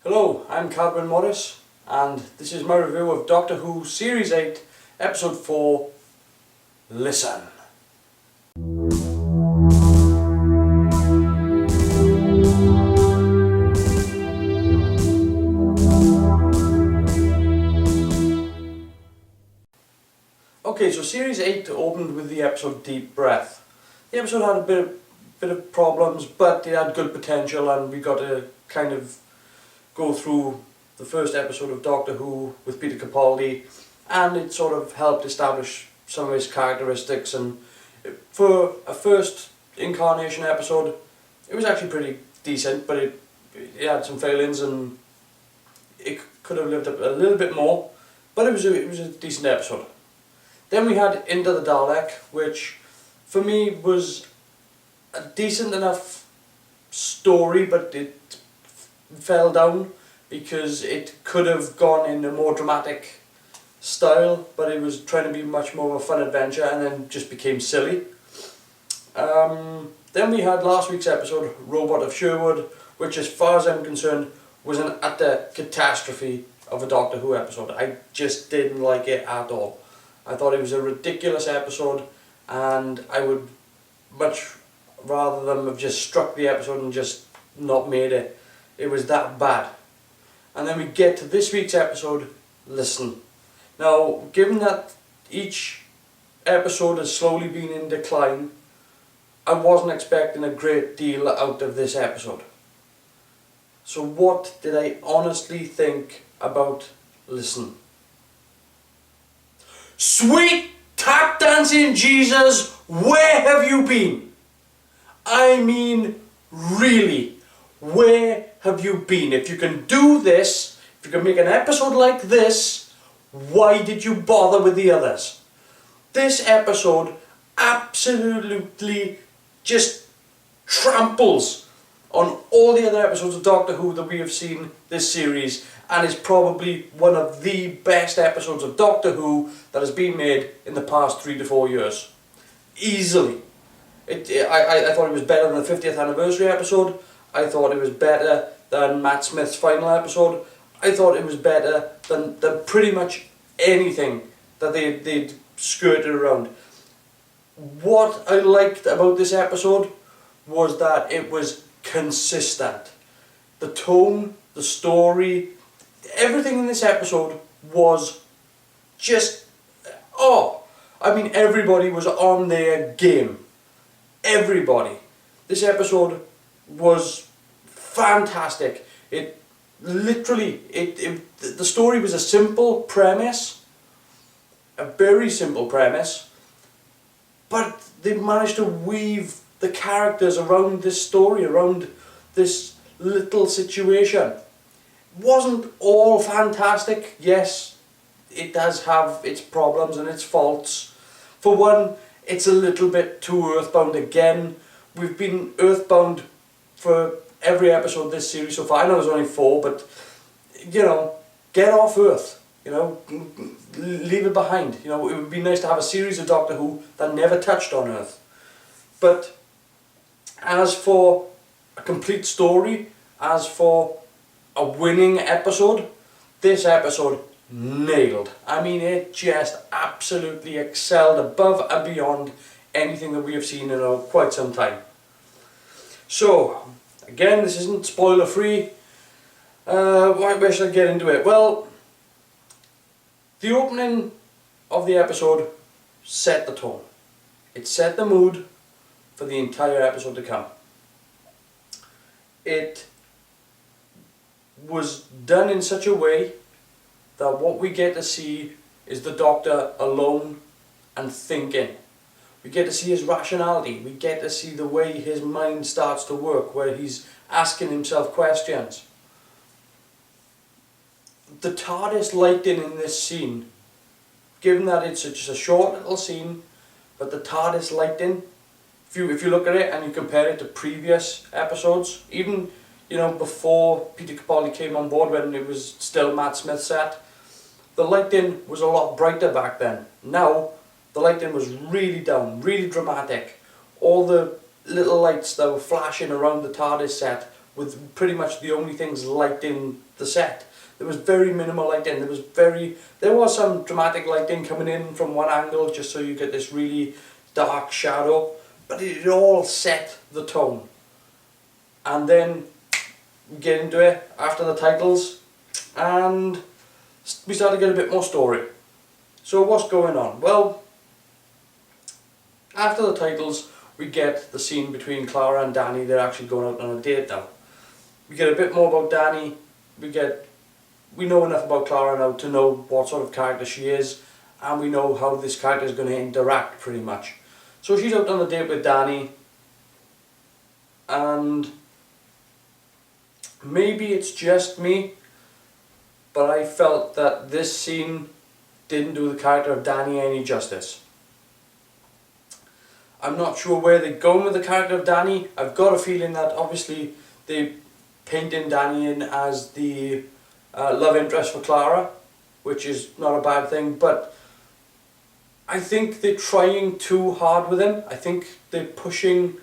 Hello, I'm Calvin Morris, and this is my review of Doctor Who Series 8, Episode 4, Listen. Okay, so Series 8 opened with the episode Deep Breath. The episode had a bit of problems, but it had good potential, and we got to kind of go through the first episode of Doctor Who with Peter Capaldi, and it sort of helped establish some of his characteristics. And for a first incarnation episode, it was actually pretty decent, but it had some failings and it could have lived up a little bit more, but it was a decent episode. Then we had Into the Dalek, which for me was a decent enough story, but it fell down because it could have gone in a more dramatic style, but it was trying to be much more of a fun adventure and then just became silly. Then we had last week's episode, Robot of Sherwood, which as far as I'm concerned was an utter catastrophe of a Doctor Who episode. I just didn't like it at all. I thought it was a ridiculous episode, and I would much rather them have just struck the episode and just not made it. It was that bad. And then we get to this week's episode, Listen. Now, given that each episode has slowly been in decline, I wasn't expecting a great deal out of this episode. So what did I honestly think about Listen? Sweet tap dancing Jesus, where have you been? I mean, really, where have you been? If you can do this, if you can make an episode like this, why did you bother with the others? This episode absolutely just tramples on all the other episodes of Doctor Who that we have seen this series, and is probably one of the best episodes of Doctor Who that has been made in the past 3 to 4 years. Easily. I thought it was better than the 50th anniversary episode. I thought it was better than Matt Smith's final episode. I thought it was better than pretty much anything that they'd skirted around. What I liked about this episode was that it was consistent. The tone, the story, everything in this episode was just, everybody was on their game. Everybody. This episode was fantastic. It literally, the story was a simple premise, a very simple premise, but they managed to weave the characters around this story, around this little situation. Wasn't all fantastic. Yes, it does have its problems and its faults. For one, it's a little bit too earthbound again. We've been earthbound for every episode this series so far. I know there's only 4, but get off Earth. Leave it behind. It would be nice to have a series of Doctor Who that never touched on Earth. But as for a complete story, as for a winning episode, this episode nailed. I mean, it just absolutely excelled above and beyond anything that we have seen in quite some time. So, again, this isn't spoiler free. Where should I get into it? Well, the opening of the episode set the tone. It set the mood for the entire episode to come. It was done in such a way that what we get to see is the Doctor alone and thinking. We get to see his rationality. We get to see the way his mind starts to work, where he's asking himself questions. The TARDIS lighting in this scene, given that it's just a short little scene, but the TARDIS lighting, if you look at it and you compare it to previous episodes, even before Peter Capaldi came on board, when it was still Matt Smith's set, the lighting was a lot brighter back then. Now the lighting was really down, really dramatic. All the little lights that were flashing around the TARDIS set with pretty much the only things lighting the set. There was very minimal lighting. There was some dramatic lighting coming in from one angle just so you get this really dark shadow, but it all set the tone. And then we get into it after the titles, and we start to get a bit more story. So what's going on? Well, after the titles, we get the scene between Clara and Danny. They're actually going out on a date now. We get a bit more about Danny. We know enough about Clara now to know what sort of character she is, and we know how this character is going to interact pretty much. So she's out on a date with Danny, and maybe it's just me, but I felt that this scene didn't do the character of Danny any justice. I'm not sure where they're going with the character of Danny. I've got a feeling that obviously they painting Danny in as the love interest for Clara, which is not a bad thing, but I think they're trying too hard with him. I think they're pushing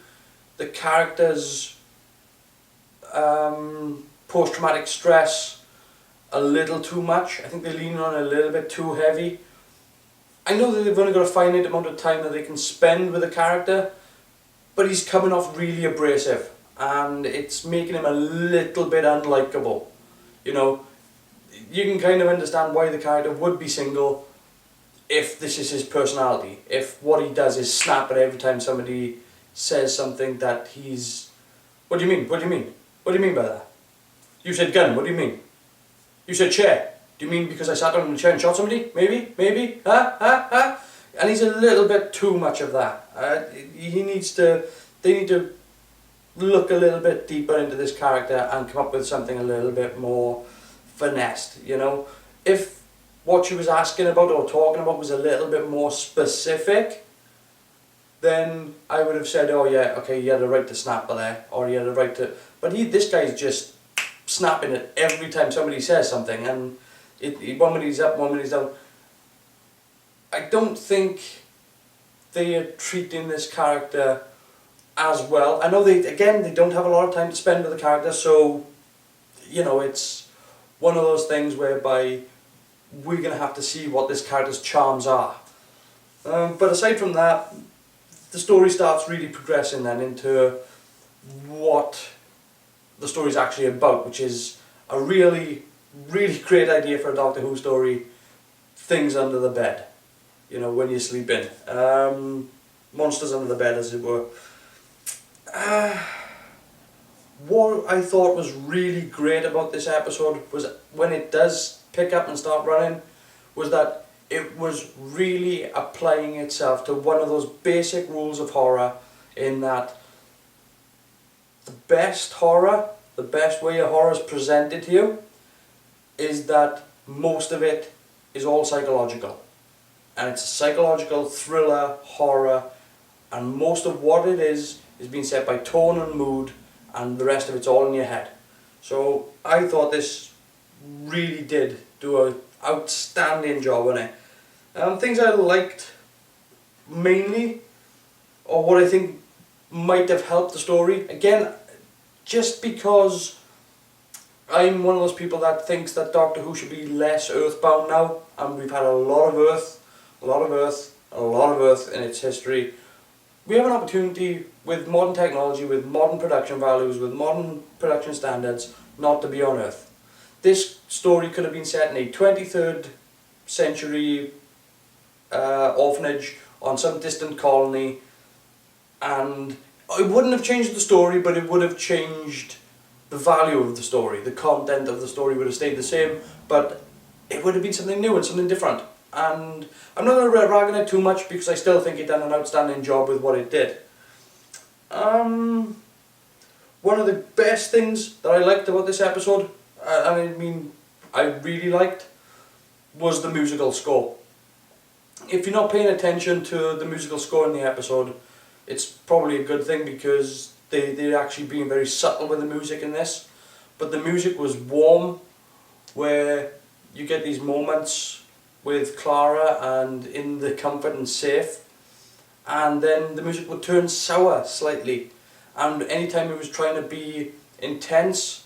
the character's post-traumatic stress a little too much. I think they're leaning on it a little bit too heavy. I know that they've only got a finite amount of time that they can spend with the character, but he's coming off really abrasive, and it's making him a little bit unlikable. You know, you can kind of understand why the character would be single if this is his personality. If what he does is snap at every time somebody says something that he's... What do you mean? What do you mean? What do you mean by that? You said gun, what do you mean? You said chair. Do you mean because I sat down in a chair and shot somebody? Maybe? Maybe? Huh? And he's a little bit too much of that. They need to look a little bit deeper into this character and come up with something a little bit more finessed, you know? If what she was asking about or talking about was a little bit more specific, then I would have said, oh yeah, okay, you had a right to snap there, or you had a right to... But this guy's just snapping at every time somebody says something, and one minute he's up, one minute he's down. I don't think they are treating this character as well. I know they don't have a lot of time to spend with the character, so, you know, it's one of those things whereby we're going to have to see what this character's charms are. But aside from that, the story starts really progressing then into what the story's actually about, which is a really great idea for a Doctor Who story: things under the bed, you know, when you're sleeping. Monsters under the bed, as it were. What I thought was really great about this episode was when it does pick up and start running, was that it was really applying itself to one of those basic rules of horror, in that the best way a horror is presented to you is that most of it is all psychological. And it's a psychological thriller, horror, and most of what it is being set by tone and mood, and the rest of it's all in your head. So I thought this really did do an outstanding job on it. Things I liked mainly, or what I think might have helped the story, again, just because I'm one of those people that thinks that Doctor Who should be less earthbound now, and we've had a lot of Earth in its history. We have an opportunity with modern technology, with modern production values, with modern production standards, not to be on Earth. This story could have been set in a 23rd century orphanage on some distant colony, and it wouldn't have changed the story, but it would have changed the value of the story. The content of the story would have stayed the same, but it would have been something new and something different. And I'm not going to rag on it too much because I still think it done an outstanding job with what it did. One of the best things that I liked about this episode, I really liked, was the musical score. If you're not paying attention to the musical score in the episode, it's probably a good thing, because they're actually being very subtle with the music in this. But the music was warm, where you get these moments with Clara and in the comfort and safe, and then the music would turn sour slightly, and anytime it was trying to be intense,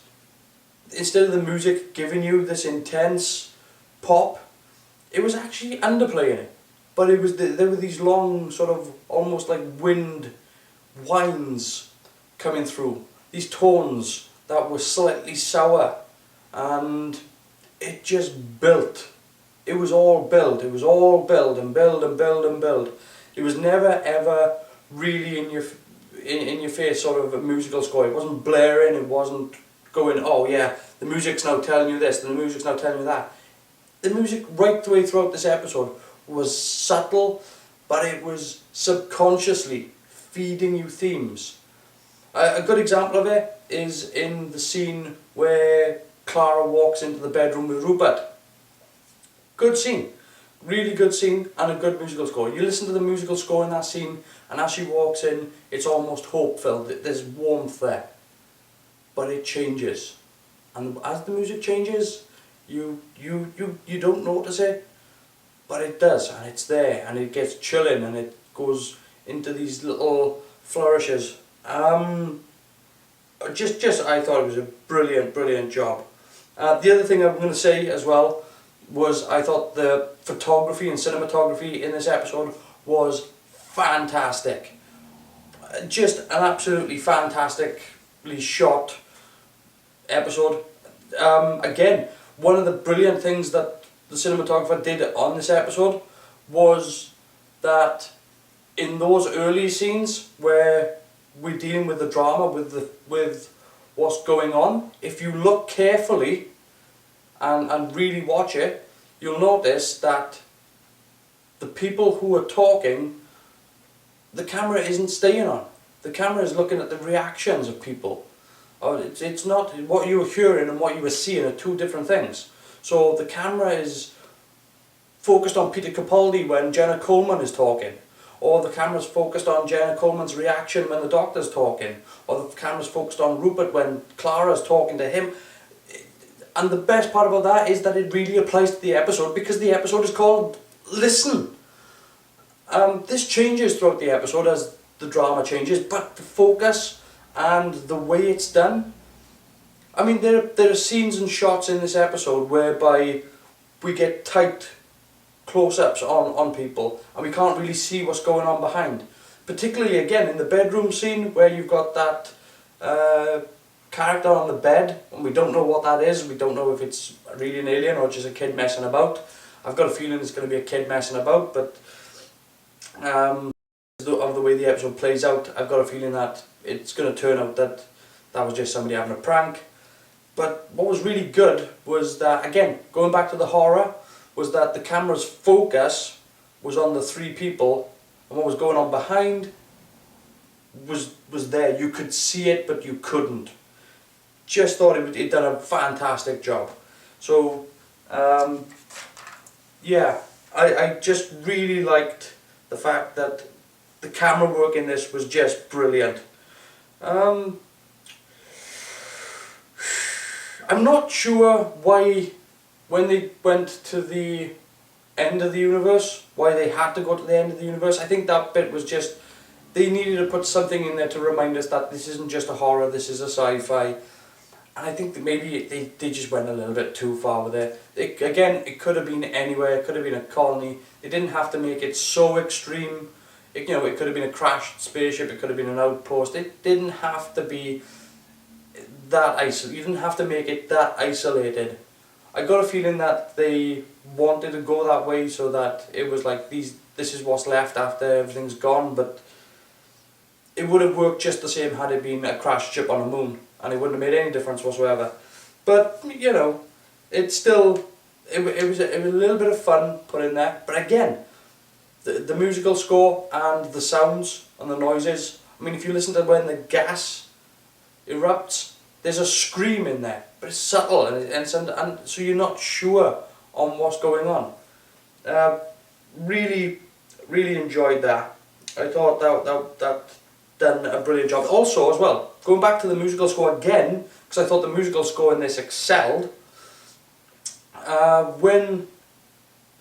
instead of the music giving you this intense pop, it was actually underplaying it. But it was there were these long sort of almost like wind whines coming through, these tones that were slightly sour, and it just built. It was all build. It was all build and build and build and build. It was never ever really in your face sort of a musical score. It wasn't blaring. It wasn't going, oh yeah, the music's now telling you this, and the music's now telling you that. The music right the way throughout this episode was subtle, but it was subconsciously feeding you themes. A good example of it is in the scene where Clara walks into the bedroom with Rupert. Good scene, really good scene, and a good musical score. You listen to the musical score in that scene, and as she walks in, it's almost hope-filled. There's warmth there, but it changes, and as the music changes, you don't notice it, but it does, and it's there, and it gets chilling, and it goes into these little flourishes. Just I thought it was a brilliant job. The other thing I'm going to say as well was I thought the photography and cinematography in this episode was fantastic. Just an absolutely fantastically shot episode. Again, one of the brilliant things that the cinematographer did on this episode was that in those early scenes where we're dealing with the drama, with what's going on, if you look carefully and really watch it, you'll notice that the people who are talking, the camera isn't staying on. The camera is looking at the reactions of people. It's not what you were hearing and what you were seeing are two different things. So the camera is focused on Peter Capaldi when Jenna Coleman is talking, or the camera's focused on Jenna Coleman's reaction when the doctor's talking, or the camera's focused on Rupert when Clara's talking to him. And the best part about that is that it really applies to the episode, because the episode is called Listen. This changes throughout the episode as the drama changes, but the focus and the way it's done. I mean, there are scenes and shots in this episode whereby we get tight close-ups on people and we can't really see what's going on behind. Particularly again in the bedroom scene where you've got that character on the bed and we don't know what that is. We don't know if it's really an alien or just a kid messing about. I've got a feeling it's going to be a kid messing about, but of the way the episode plays out, I've got a feeling that it's going to turn out that that was just somebody having a prank. But what was really good was that, again, going back to the horror, was that the camera's focus was on the three people, and what was going on behind was there. You could see it, but you couldn't. Just thought it done a fantastic job. So, yeah, I just really liked the fact that the camera work in this was just brilliant. I'm not sure why, when they went to the end of the universe, why they had to go to the end of the universe. I think that bit was just, they needed to put something in there to remind us that this isn't just a horror, this is a sci-fi. And I think that maybe they just went a little bit too far with it. Again, it could have been anywhere, it could have been a colony. They didn't have to make it so extreme. It could have been a crashed spaceship, it could have been an outpost. It didn't have to be that isolated. You didn't have to make it that isolated. I got a feeling that they wanted to go that way so that it was like this is what's left after everything's gone, but it would have worked just the same had it been a crashed ship on a moon, and it wouldn't have made any difference whatsoever. But you know, it's still it was a little bit of fun put in there. But again, the musical score and the sounds and the noises. I mean, if you listen to when the gas erupts, there's a scream in there, but it's subtle and so you're not sure on what's going on. Really enjoyed that. I thought that done a brilliant job. Also, as well, going back to the musical score again, because I thought the musical score in this excelled. When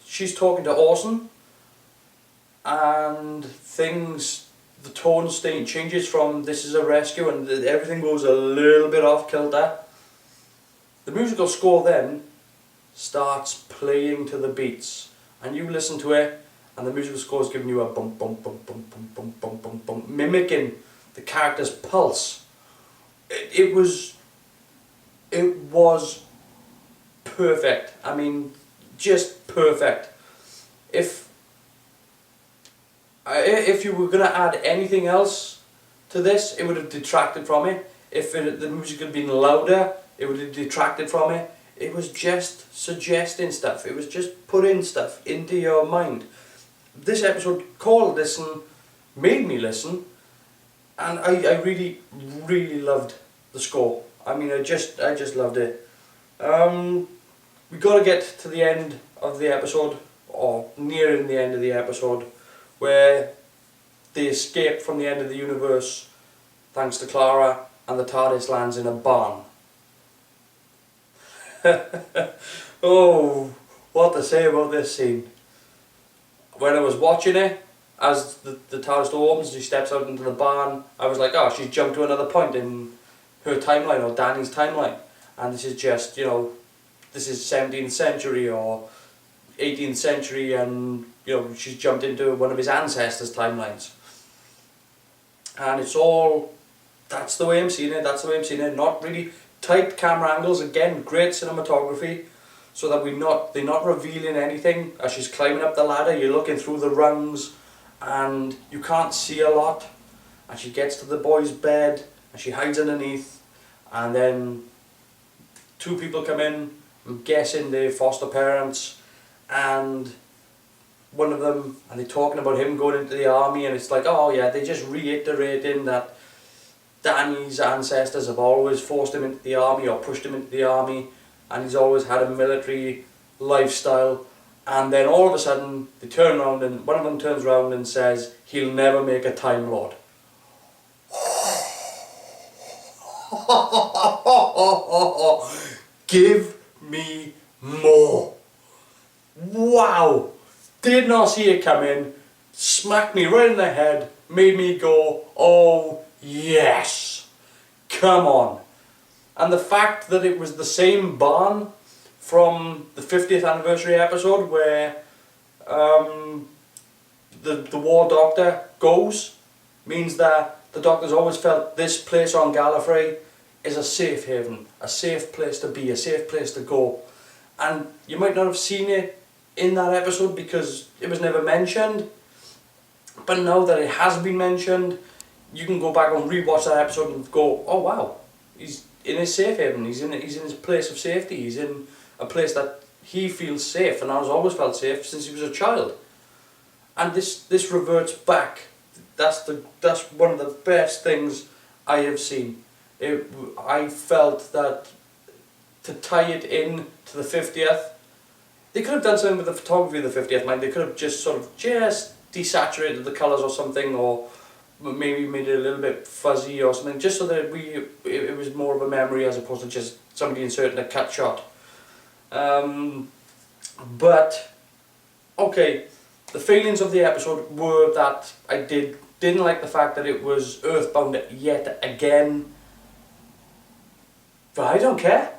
she's talking to Orson and things the tone changes from this is a rescue and everything goes a little bit off kilter. The musical score then starts playing to the beats, and you listen to it, and the musical score is giving you a bump, bump, bump, bump, bump, bump, bump, bump, bump, mimicking the character's pulse. It was perfect. I mean, just perfect. If you were going to add anything else to this, it would have detracted from it. If the music had been louder, it would have detracted from it. It was just suggesting stuff. It was just putting stuff into your mind. This episode called Listen made me listen, and I really, really loved the score. I mean, I just loved it. We got to get to the end of the episode, or nearing the end of the episode, where they escape from the end of the universe thanks to Clara, and the TARDIS lands in a barn. Oh, what to say about this scene. When I was watching it, as the TARDIS door opens and she steps out into the barn, I was like, oh, she's jumped to another point in her timeline, or Danny's timeline. And this is just, you know, this is 17th century or 18th century, and, you know, she's jumped into one of his ancestors' timelines. And it's all, that's the way I'm seeing it, that's the way I'm seeing it. Not really tight camera angles, again, great cinematography, so that they're not revealing anything. As she's climbing up the ladder, you're looking through the rungs, and you can't see a lot. And she gets to the boy's bed, and she hides underneath, and then two people come in, I'm guessing they're foster parents, and one of them, and they're talking about him going into the army, and it's like, oh yeah, they're just reiterating that Danny's ancestors have always forced him into the army or pushed him into the army, and he's always had a military lifestyle. And then all of a sudden they turn around, and one of them turns around and says he'll never make a Time Lord. Give me more. Wow, did not see it coming, smacked me right in the head, made me go, oh yes, come on. And the fact that it was the same barn from the 50th anniversary episode where the war doctor goes, means that the doctor's always felt this place on Gallifrey is a safe haven, a safe place to be, a safe place to go. And you might not have seen it in that episode because it was never mentioned, but now that it has been mentioned, you can go back and rewatch that episode and go, oh wow, he's in his safe haven, he's in his place of safety, he's in a place that he feels safe, and has always felt safe since he was a child. And this reverts back. That's one of the best things I have seen. I felt that to tie it in to the 50th, they could have done something with the photography of the 50th, mind. They could have just sort of just desaturated the colours or something, or maybe made it a little bit fuzzy or something, just so that it was more of a memory as opposed to just somebody inserting a cut shot. But okay, the feelings of the episode were that I didn't like the fact that it was earthbound yet again. But I don't care.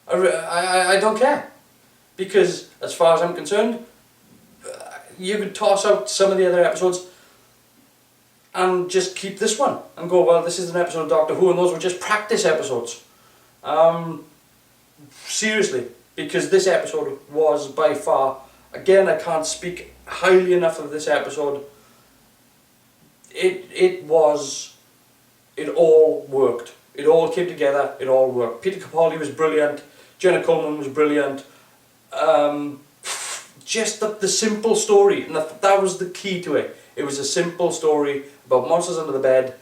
I don't care, because as far as I'm concerned, you could toss out some of the other episodes and just keep this one and go, well, this is an episode of Doctor Who, and those were just practice episodes. Seriously, because this episode was by far, again, I can't speak highly enough of this episode. It all worked. It all came together, it all worked. Peter Capaldi was brilliant, Jenna Coleman was brilliant. Just the simple story, and that was the key to it. It was a simple story about monsters under the bed,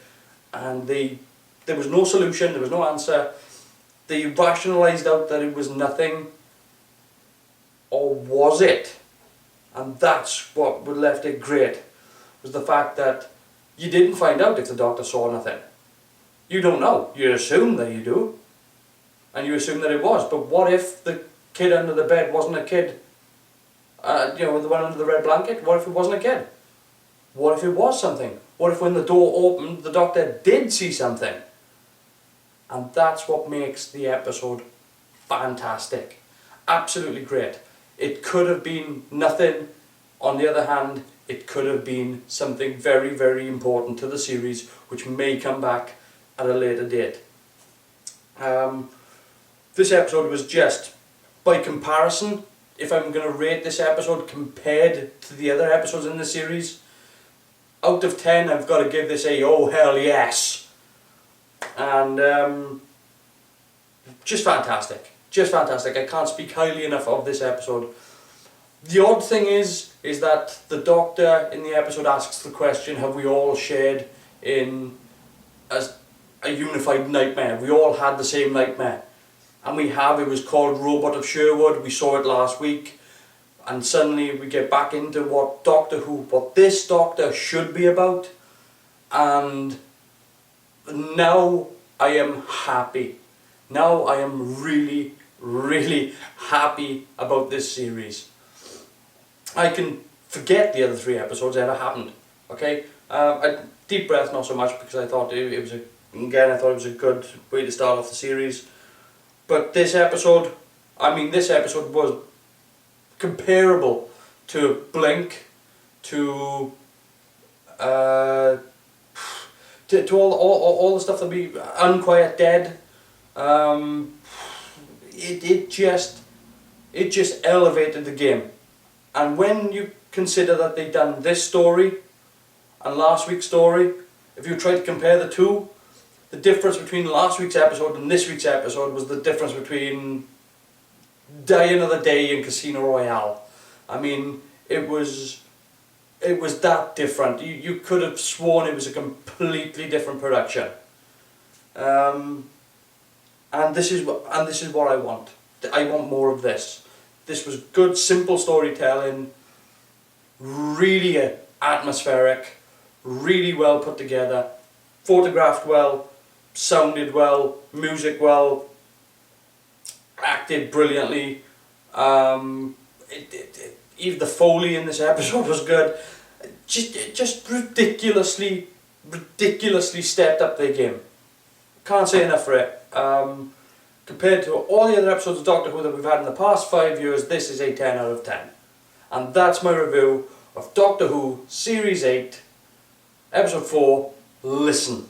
and there was no solution, there was no answer. They rationalised out that it was nothing, or was it? And that's what left it great, was the fact that you didn't find out if the Doctor saw nothing. You don't know. You assume that you do, and you assume that it was. But what if the kid under the bed wasn't a kid? The one under the red blanket? What if it wasn't a kid? What if it was something? What if when the door opened, the Doctor did see something? And that's what makes the episode fantastic. Absolutely great. It could have been nothing. On the other hand, it could have been something very, very important to the series, which may come back at a later date. This episode was just, by comparison, if I'm going to rate this episode compared to the other episodes in the series, out of 10 I've got to give this a oh hell yes. And just fantastic. Just fantastic. I can't speak highly enough of this episode. The odd thing is that the Doctor in the episode asks the question, have we all shared in a unified nightmare? We all had the same nightmare. And we have. It was called Robot of Sherwood. We saw it last week. And suddenly we get back into what this Doctor should be about. And now I am happy. Now I am really, really happy about this series. I can forget the other 3 episodes ever happened. Okay? A deep breath, not so much, because I thought it was a good way to start off the series. But this episode was comparable to Blink, to all the stuff that we Unquiet Dead. It just elevated the game. And when you consider that they've done this story and last week's story, if you try to compare the two, the difference between last week's episode and this week's episode was the difference between Die Another Day and Casino Royale. I mean, it was that different. You could have sworn it was a completely different production. And this is what I want. I want more of this. This was good, simple storytelling, really atmospheric, really well put together, photographed well, sounded well, music well, acted brilliantly. Even the Foley in this episode was good. Just ridiculously stepped up their game. Can't say enough for it. Compared to all the other episodes of Doctor Who that we've had in the past 5 years, this is a 10 out of 10. And that's my review of Doctor Who Series 8, Episode 4, Listen.